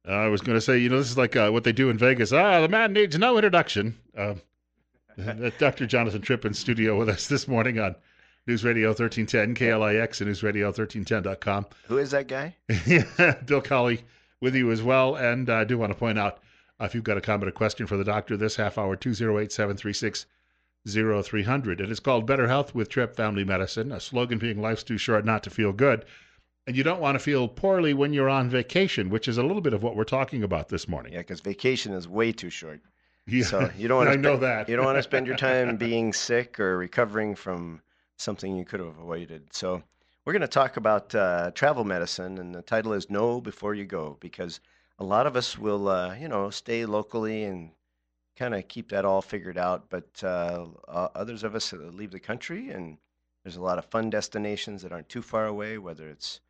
I was going to say, this is like what they do in Vegas. The man needs no introduction. Dr. Jonathan Tripp in studio with us this morning on News Radio 1310, Yep. KLIX, and newsradio1310.com. Who is that guy? Yeah, Bill Colley with you as well. And I do want to point out if you've got a comment or question for the doctor this half hour, 208-736-0300. It is called Better Health with Tripp Family Medicine, a slogan being life's too short not to feel good. And you don't want to feel poorly when you're on vacation, which is a little bit of what we're talking about this morning. Yeah, because vacation is way too short. Yeah, So you don't want to I know spend that. you don't want to spend your time being sick or recovering from something you could have avoided. So we're going to talk about travel medicine, and the title is "Know Before You Go," because a lot of us will, stay locally and kind of keep that all figured out, but others of us leave the country, and there's a lot of fun destinations that aren't too far away, whether it's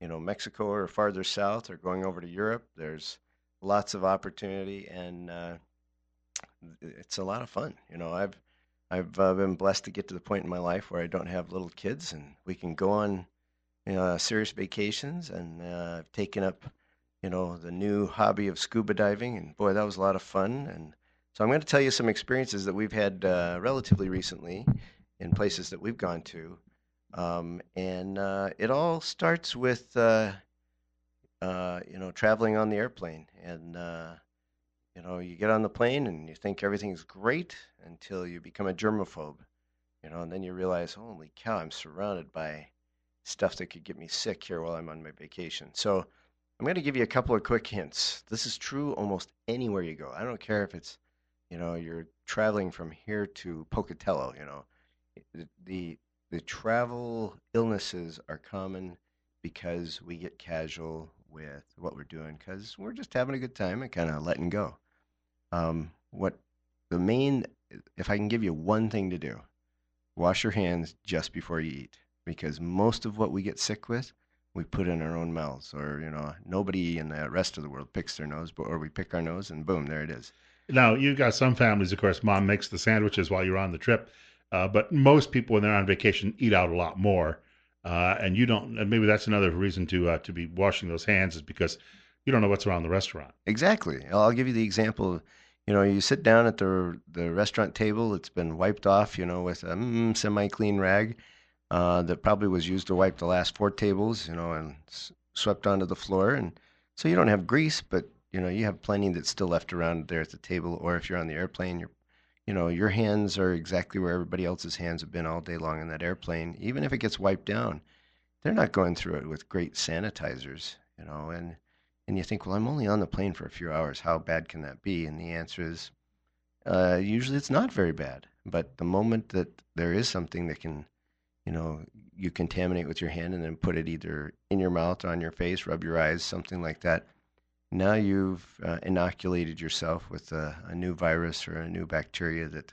Mexico or farther south or going over to Europe. There's lots of opportunity, and it's a lot of fun. I've been blessed to get to the point in my life where I don't have little kids, and we can go on serious vacations. And I've taken up the new hobby of scuba diving, and boy, that was a lot of fun. And so I'm going to tell you some experiences that we've had relatively recently in places that we've gone to. And it all starts with traveling on the airplane. And you get on the plane and you think everything's great until you become a germaphobe, and then you realize, holy cow, I'm surrounded by stuff that could get me sick here while I'm on my vacation. So I'm going to give you a couple of quick hints. This is true almost anywhere you go. I don't care if it's, you're traveling from here to Pocatello. The the travel illnesses are common because we get casual with what we're doing because we're just having a good time and kind of letting go. What the main, if I can give you one thing to do, wash your hands just before you eat because most of what we get sick with, we put in our own mouths, or nobody in the rest of the world picks their nose, but or we pick our nose and boom, there it is. Now, you've got some families, of course, mom makes the sandwiches while you're on the trip. But most people, when they're on vacation, eat out a lot more. And you don't, and maybe that's another reason to be washing those hands is because you don't know what's around the restaurant. Exactly. I'll give you the example. You sit down at the restaurant table. It's been wiped off, with a semi-clean rag that probably was used to wipe the last four tables, and swept onto the floor. And so you don't have grease, but you have plenty that's still left around there at the table. Or if you're on the airplane, your hands are exactly where everybody else's hands have been all day long in that airplane. Even if it gets wiped down, they're not going through it with great sanitizers, and you think, well, I'm only on the plane for a few hours. How bad can that be? And the answer is usually it's not very bad. But the moment that there is something that can, you contaminate with your hand and then put it either in your mouth, on your face, rub your eyes, something like that, now you've inoculated yourself with a new virus or a new bacteria that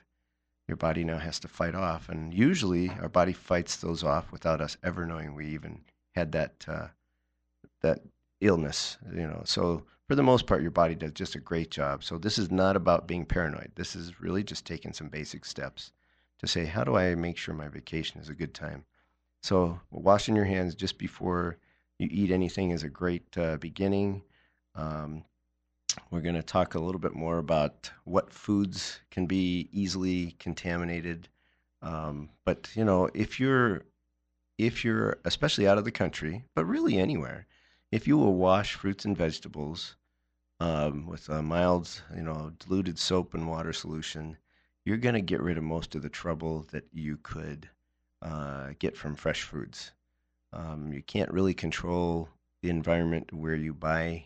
your body now has to fight off. And usually our body fights those off without us ever knowing we even had that illness. So for the most part, your body does just a great job. So this is not about being paranoid. This is really just taking some basic steps to say, how do I make sure my vacation is a good time? So washing your hands just before you eat anything is a great beginning. Um, we're going to talk a little bit more about what foods can be easily contaminated. But if you're especially out of the country, but really anywhere, if you will wash fruits and vegetables with a mild, diluted soap and water solution, you're going to get rid of most of the trouble that you could get from fresh foods. You can't really control the environment where you buy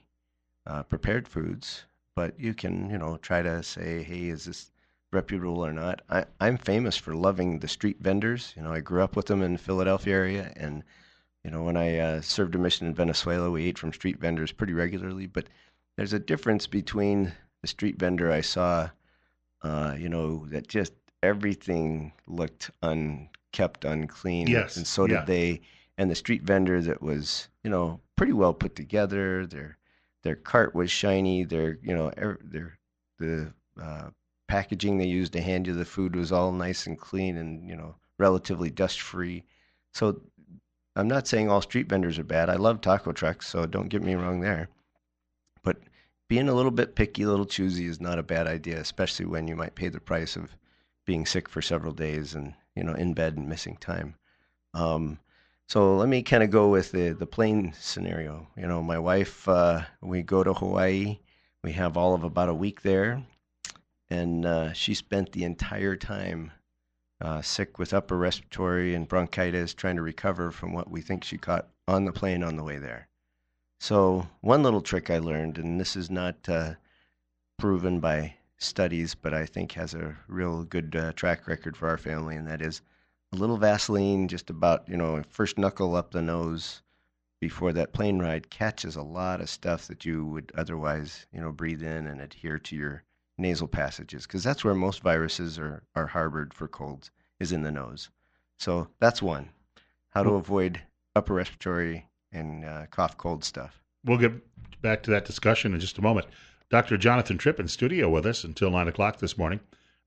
prepared foods, but you can, try to say, hey, is this reputable or not? I'm famous for loving the street vendors. I grew up with them in the Philadelphia area, and when I served a mission in Venezuela, we ate from street vendors pretty regularly. But there's a difference between the street vendor I saw, that just everything looked unkept, unclean, and Yes, so did yeah. they. And the street vendor that was, pretty well put together. Their cart was shiny. The packaging they used to hand you the food was all nice and clean and relatively dust free. So I'm not saying all street vendors are bad. I love taco trucks, so don't get me wrong there. But being a little bit picky, a little choosy is not a bad idea, especially when you might pay the price of being sick for several days and in bed and missing time. Um, so let me kind of go with the plane scenario. My wife, we go to Hawaii. We have all of about a week there, and she spent the entire time sick with upper respiratory and bronchitis, trying to recover from what we think she caught on the plane on the way there. So one little trick I learned, and this is not proven by studies, but I think has a real good track record for our family, and that is a little Vaseline, just about first knuckle up the nose before that plane ride catches a lot of stuff that you would otherwise breathe in and adhere to your nasal passages, because that's where most viruses are harbored for colds, is in the nose. So that's one. How to We'll, avoid upper respiratory and cough cold stuff. we'll get back to that discussion in just a moment. Dr. Jonathan Tripp in studio with us until 9 o'clock this morning.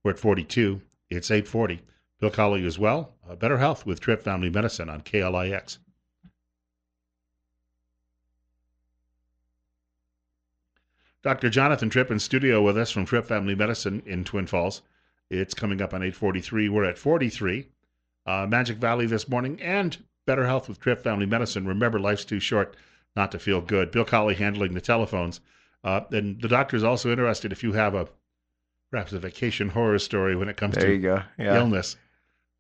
We're at 42. It's 8:40. Bill Colley as well. Better Health with Tripp Family Medicine on KLIX. Dr. Jonathan Tripp in studio with us from Tripp Family Medicine in Twin Falls. It's coming up on 8:43. We're at 43. Magic Valley this morning and Better Health with Tripp Family Medicine. Remember, life's too short not to feel good. Bill Colley handling the telephones. And the doctor is also interested if you have perhaps a vacation horror story when it comes There to you go. Yeah. illness.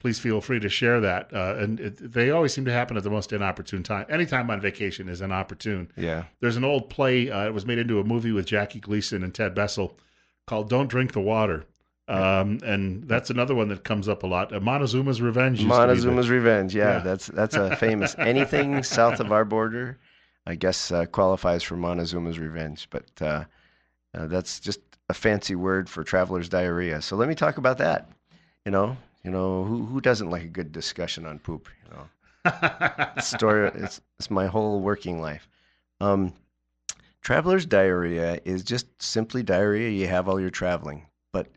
Please feel free to share that. They always seem to happen at the most inopportune time. Anytime on vacation is inopportune. Yeah. There's an old play. It was made into a movie with Jackie Gleason and Ted Bessel called "Don't Drink the Water," and that's another one that comes up a lot. Montezuma's Revenge used to be Montezuma's Revenge. Yeah, yeah. that's a famous. Anything south of our border, I guess, qualifies for Montezuma's Revenge. But that's just a fancy word for traveler's diarrhea. So let me talk about that. Who doesn't like a good discussion on poop? Story. It's my whole working life. Um, Traveler's diarrhea is just simply diarrhea you have while you're traveling. But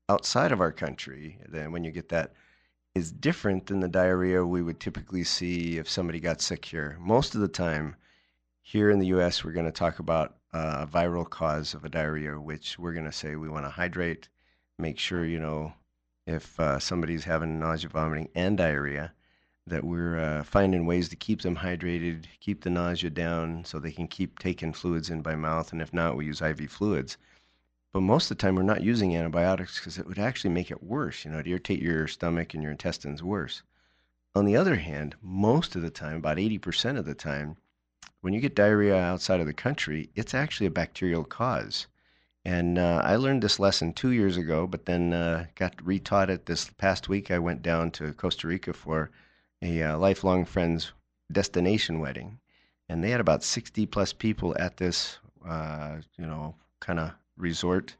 outside of our country, then when you get that, is different than the diarrhea we would typically see if somebody got sick here. Most of the time, here in the U.S., we're going to talk about a viral cause of a diarrhea, which we're going to say we want to hydrate, make sure, if somebody's having nausea, vomiting, and diarrhea, that we're finding ways to keep them hydrated, keep the nausea down so they can keep taking fluids in by mouth. And if not, we use IV fluids. But most of the time, we're not using antibiotics because it would actually make it worse. It'd irritate your stomach and your intestines worse. On the other hand, most of the time, about 80% of the time, when you get diarrhea outside of the country, it's actually a bacterial cause. And I learned this lesson 2 years ago, but then got retaught it this past week. I went down to Costa Rica for a lifelong friend's destination wedding, and they had about 60 plus people at this, kind of resort.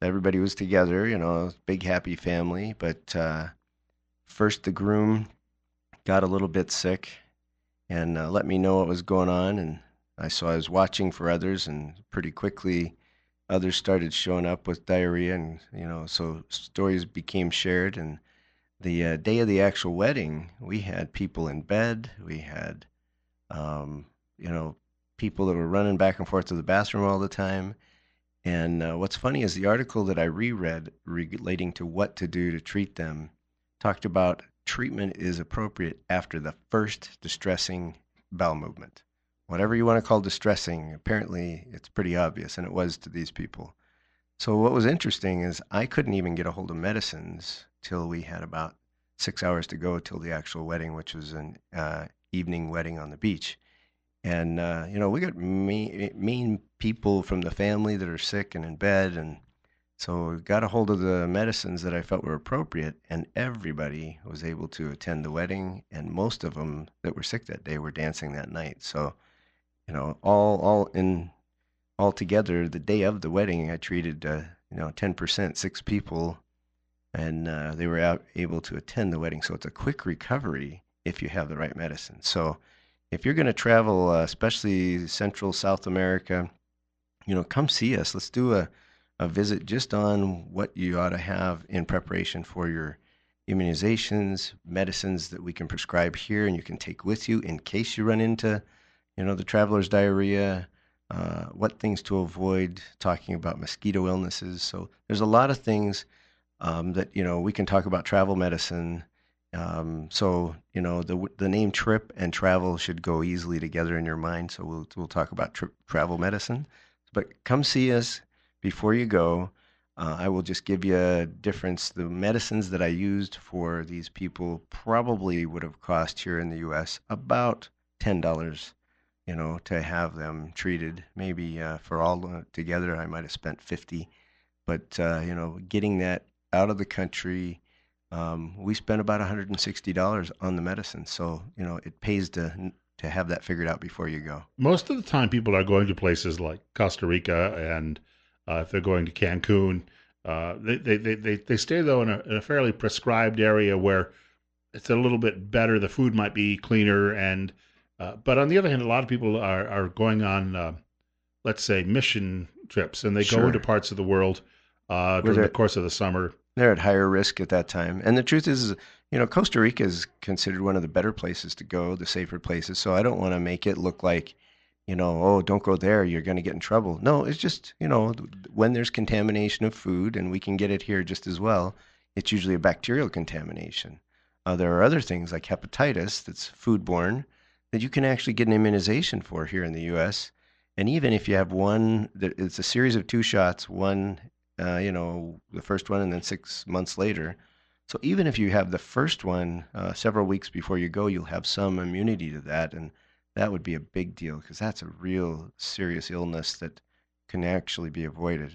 Everybody was together, big happy family. But first, the groom got a little bit sick and let me know what was going on, and I was watching for others, and pretty quickly others started showing up with diarrhea, and so stories became shared. And the day of the actual wedding, we had people in bed. We had, um, people that were running back and forth to the bathroom all the time. And what's funny is the article that I reread relating to what to do to treat them talked about treatment is appropriate after the first distressing bowel movement. Whatever you want to call distressing, apparently it's pretty obvious, and it was to these people. So what was interesting is I couldn't even get a hold of medicines till we had about 6 hours to go till the actual wedding, which was an evening wedding on the beach. And we got mean people from the family that are sick and in bed, and so we got a hold of the medicines that I felt were appropriate, and everybody was able to attend the wedding, and most of them that were sick that day were dancing that night. So all together, the day of the wedding, I treated 10%, 6 people, and they were able to attend the wedding. So it's a quick recovery if you have the right medicine. So if you're going to travel, especially Central South America, come see us. Let's do a visit just on what you ought to have in preparation for your immunizations, medicines that we can prescribe here and you can take with you in case you run into, the traveler's diarrhea, what things to avoid, talking about mosquito illnesses. So there's a lot of things that we can talk about travel medicine. So the name Trip and travel should go easily together in your mind. So we'll talk about travel medicine. But come see us before you go. I will just give you a difference. The medicines that I used for these people probably would have cost here in the U.S. about $10, to have them treated. Maybe for all together, I might have spent 50. But getting that out of the country, we spent about $160 on the medicine. So it pays to have that figured out before you go. Most of the time, people are going to places like Costa Rica, and if they're going to Cancun, they stay though in a fairly prescribed area where it's a little bit better. The food might be cleaner, and but on the other hand, a lot of people are going on, let's say, mission trips, and they go into Sure. parts of the world Where during the they're course of the summer. they're at higher risk at that time. And the truth is, Costa Rica is considered one of the better places to go, the safer places. So I don't want to make it look like, oh, don't go there, you're going to get in trouble. No, it's just, when there's contamination of food, and we can get it here just as well, it's usually a bacterial contamination. There are other things like hepatitis that's foodborne that you can actually get an immunization for here in the U.S. And even if you have one, it's a series of 2 shots, one the first one and then 6 months later. So even if you have the first one several weeks before you go, you'll have some immunity to that. And that would be a big deal because that's a real serious illness that can actually be avoided.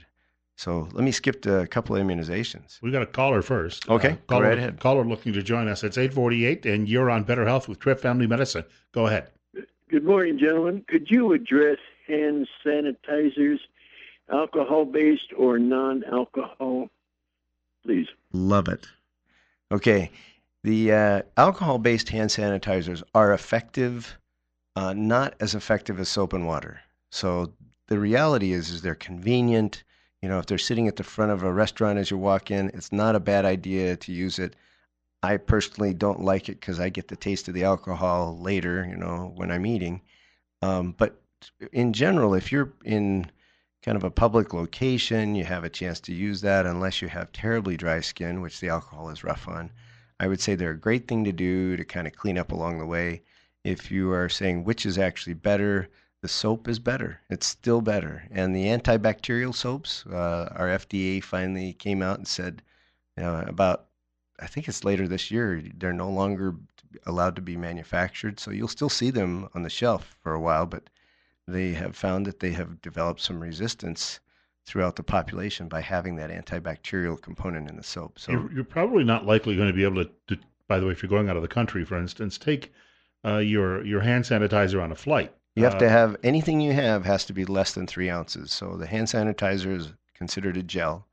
So let me skip to a couple of immunizations. We got a caller first. Okay, go right ahead. Caller looking to join us. It's 8:48, and you're on Better Health with Tripp Family Medicine. Go ahead. Good morning, gentlemen. Could you address hand sanitizers, alcohol-based or non-alcohol, please? Love it. Okay, the alcohol-based hand sanitizers are effective, not as effective as soap and water. So the reality is they're convenient. If they're sitting at the front of a restaurant as you walk in, it's not a bad idea to use it. I personally don't like it because I get the taste of the alcohol later, when I'm eating. But in general, if you're in kind of a public location, you have a chance to use that unless you have terribly dry skin, which the alcohol is rough on. I would say they're a great thing to do to kind of clean up along the way. If you are saying which is actually better, the soap is better. It's still better. And the antibacterial soaps, our FDA finally came out and said about, I think it's later this year, they're no longer allowed to be manufactured. So you'll still see them on the shelf for a while, but they have found that they have developed some resistance throughout the population by having that antibacterial component in the soap. So You're probably not likely going to be able to, by the way, if you're going out of the country, for instance, take your hand sanitizer on a flight. you have to have anything you have has to be less than 3 ounces. So the hand sanitizer is considered a gel.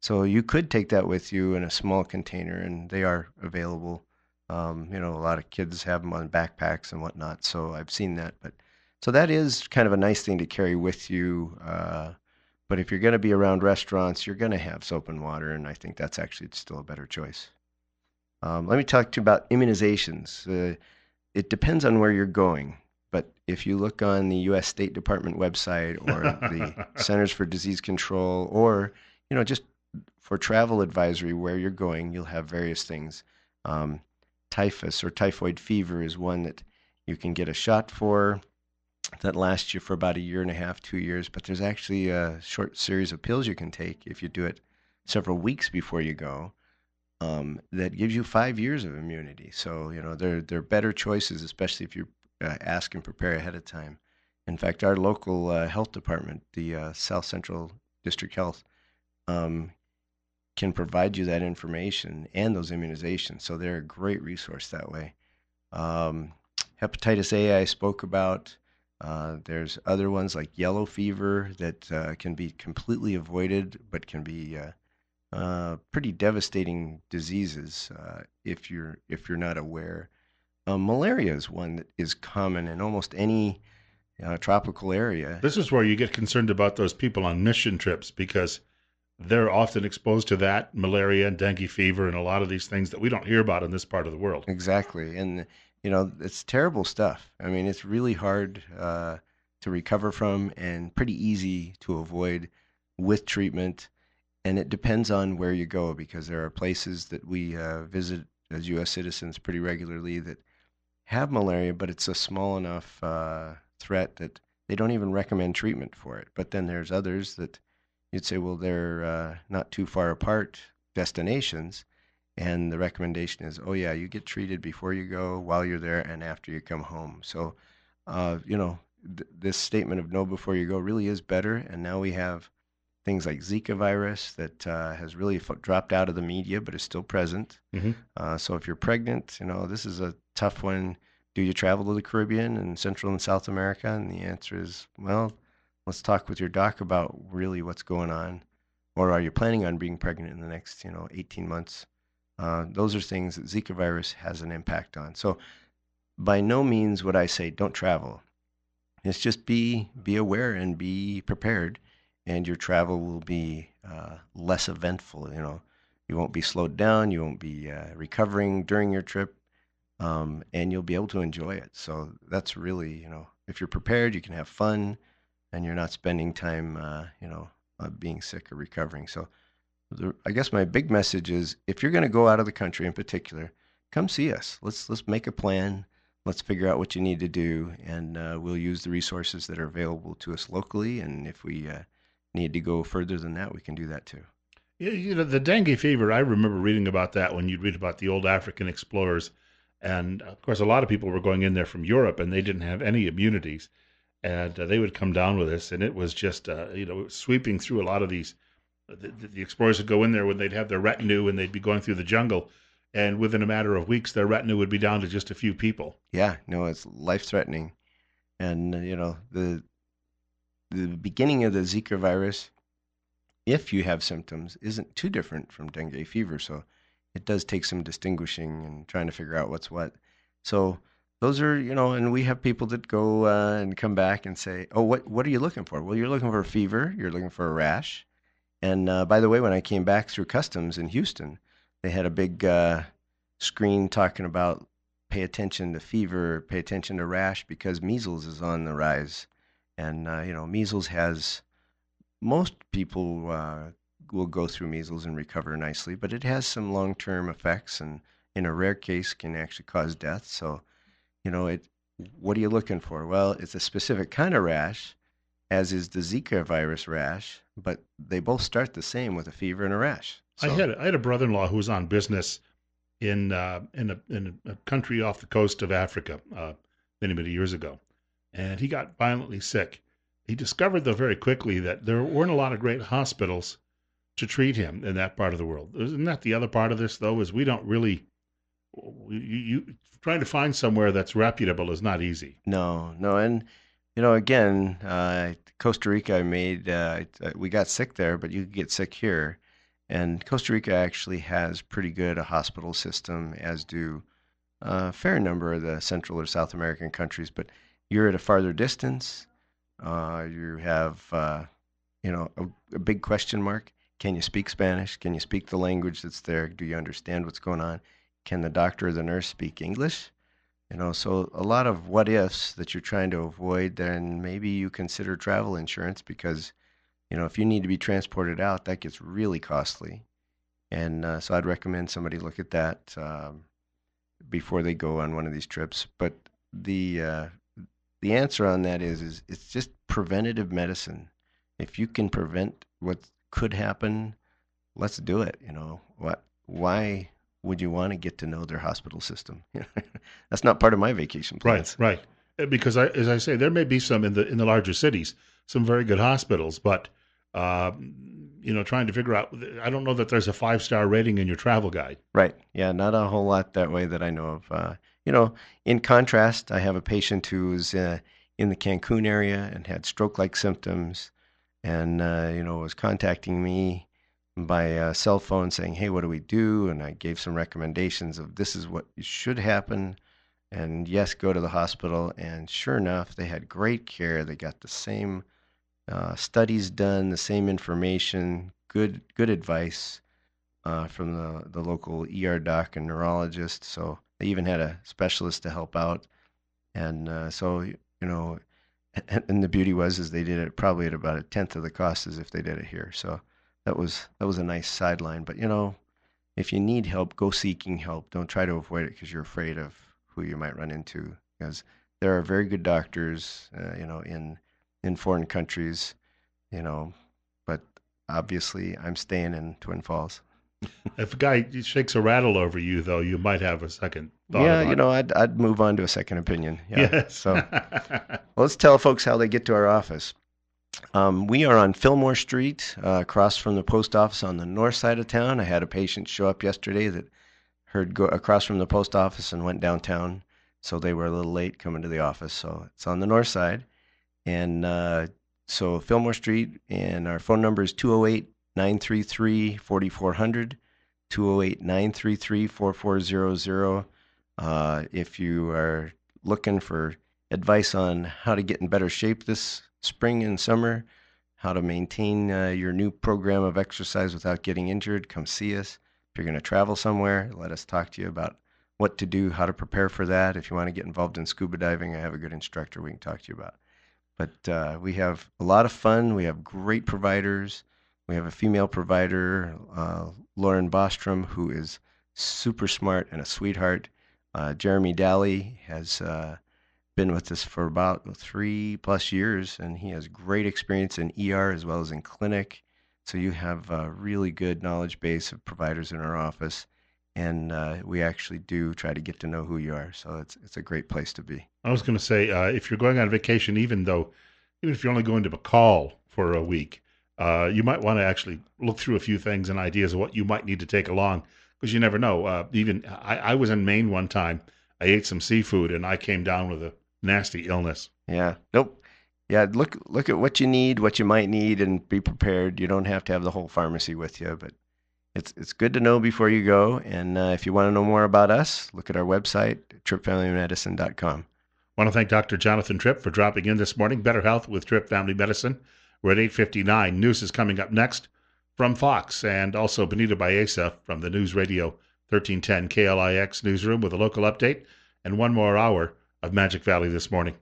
So you could take that with you in a small container, and they are available. A lot of kids have them on backpacks and whatnot. So I've seen that, but so that is kind of a nice thing to carry with you. But if you're going to be around restaurants, you're going to have soap and water, and I think that's actually still a better choice. Let me talk to you about immunizations. It depends on where you're going, but if you look on the U.S. State Department website or the Centers for Disease Control, or just for travel advisory where you're going, you'll have various things. Typhus or typhoid fever is one that you can get a shot for that lasts you for about a year and a half, 2 years. But there's actually a short series of pills you can take if you do it several weeks before you go. That gives you 5 years of immunity. So they're better choices, especially if you ask and prepare ahead of time. In fact, our local health department, the South Central District Health, can provide you that information and those immunizations. So they're a great resource that way. Hepatitis A, I spoke about. There's other ones like yellow fever that can be completely avoided, but can be pretty devastating diseases if you're not aware. Malaria is one that is common in almost any tropical area. This is where you get concerned about those people on mission trips because they're often exposed to that malaria and dengue fever and a lot of these things that we don't hear about in this part of the world. Exactly. And it's terrible stuff. I mean, it's really hard to recover from and pretty easy to avoid with treatment. And it depends on where you go, because there are places that we visit as U.S. citizens pretty regularly that have malaria, but it's a small enough threat that they don't even recommend treatment for it. But then there's others that you'd say, well, they're not too far apart destinations, and the recommendation is, oh yeah, you get treated before you go, while you're there, and after you come home. So, this statement of know before you go really is better. And now we have things like Zika virus that has really dropped out of the media, but is still present. Hmm. So if you're pregnant, this is a tough one. Do you travel to the Caribbean and Central and South America? And the answer is, well, let's talk with your doc about really what's going on. Or are you planning on being pregnant in the next, 18 months? Those are things that Zika virus has an impact on. So by no means would I say don't travel. It's just be aware and be prepared, and your travel will be less eventful. You won't be slowed down. You won't be recovering during your trip, and you'll be able to enjoy it. So that's really, if you're prepared, you can have fun, and you're not spending time, being sick or recovering. So I guess my big message is, if you're going to go out of the country in particular, come see us. Let's make a plan. Let's figure out what you need to do, and we'll use the resources that are available to us locally. And if we need to go further than that, we can do that too. Yeah, the dengue fever, I remember reading about that when you'd read about the old African explorers. And of course, a lot of people were going in there from Europe and they didn't have any immunities. And they would come down with this. And it was just, sweeping through a lot of these. The explorers would go in there when they'd have their retinue and they'd be going through the jungle. And within a matter of weeks, their retinue would be down to just a few people. Yeah, no, it's life-threatening. And, the beginning of the Zika virus, if you have symptoms, isn't too different from dengue fever. So it does take some distinguishing and trying to figure out what's what. So those are, and we have people that go and come back and say, oh, what are you looking for? Well, you're looking for a fever. You're looking for a rash. And by the way, when I came back through customs in Houston, they had a big screen talking about pay attention to fever, pay attention to rash, because measles is on the rise. And, measles has, most people will go through measles and recover nicely, but it has some long-term effects, and in a rare case can actually cause death. So, what are you looking for? Well, it's a specific kind of rash, as is the Zika virus rash, but they both start the same, with a fever and a rash. I So, had a brother-in-law who was on business in a country off the coast of Africa many years ago, and he got violently sick. He discovered, though, very quickly that there weren't a lot of great hospitals to treat him in that part of the world. Isn't that the other part of this, though? Is we don't really you trying to find somewhere that's reputable is not easy. no, no. And, again, Costa Rica, we got sick there, but you could get sick here. And Costa Rica actually has pretty good a hospital system, as do a fair number of the Central or South American countries. But you're at a farther distance. You have, a big question mark. Can you speak Spanish? Can you speak the language that's there? Do you understand what's going on? Can the doctor or the nurse speak English? So a lot of what ifs that you're trying to avoid. Then maybe you consider travel insurance, because if you need to be transported out, that gets really costly. And so I'd recommend somebody look at that before they go on one of these trips. But the answer on that is it's just preventative medicine. If you can prevent what could happen, let's do it. Why would you want to get to know their hospital system? That's not part of my vacation plans. Right. Because as I say, there may be some in the larger cities, some very good hospitals, but trying to figure out. I don't know that there's a 5-star rating in your travel guide. Right. Yeah, not a whole lot that way that I know of. In contrast, I have a patient who's in the Cancun area and had stroke-like symptoms, and was contacting me by cell phone saying, "Hey, what do we do?" And I gave some recommendations of this is what should happen, and yes, go to the hospital. And sure enough, they had great care. They got the same studies done, the same information, good advice from the local ER doc and neurologist. So they even had a specialist to help out. And so, And the beauty is they did it probably at about a tenth of the cost as if they did it here. So that was a nice sideline. But if you need help, go seeking help. Don't try to avoid it because you're afraid of who you might run into. Because there are very good doctors, in foreign countries, but obviously I'm staying in Twin Falls. If a guy shakes a rattle over you, though, you might have a second thought Yeah, about I'd move on to a second opinion. Yeah. Yes. So let's tell folks how they get to our office. We are on Fillmore Street, across from the post office on the north side of town. I had a patient show up yesterday that heard go across from the post office and went downtown, so they were a little late coming to the office. So it's on the north side, and so Fillmore Street, and our phone number is 208-933-4400, 208-933-4400. If you are looking for advice on how to get in better shape this spring and summer, how to maintain your new program of exercise without getting injured, come see us. If you're going to travel somewhere, let us talk to you about what to do, how to prepare for that. If you want to get involved in scuba diving, I have a good instructor we can talk to you about. But we have a lot of fun. We have great providers. We have a female provider, Lauren Bostrom, who is super smart and a sweetheart. Jeremy Daly has been with us for about 3+ years, and he has great experience in ER as well as in clinic. So you have a really good knowledge base of providers in our office, and we actually do try to get to know who you are. So it's a great place to be. I was going to say, if you're going on vacation, even if you're only going to McCall for a week, you might want to actually look through a few things and ideas of what you might need to take along, because you never know. Even I was in Maine one time. I ate some seafood and I came down with a nasty illness. Yeah. Nope. Yeah. Look at what you need, what you might need, and be prepared. You don't have to have the whole pharmacy with you, but it's good to know before you go. And if you want to know more about us, look at our website, trippfamilymedicine.com. I want to thank Dr. Jonathan Tripp for dropping in this morning. Better Health with Tripp Family Medicine. We're at 8:59. News is coming up next from Fox, and also Benita Baeza from the News Radio 1310 KLIX newsroom with a local update and one more hour of Magic Valley This Morning.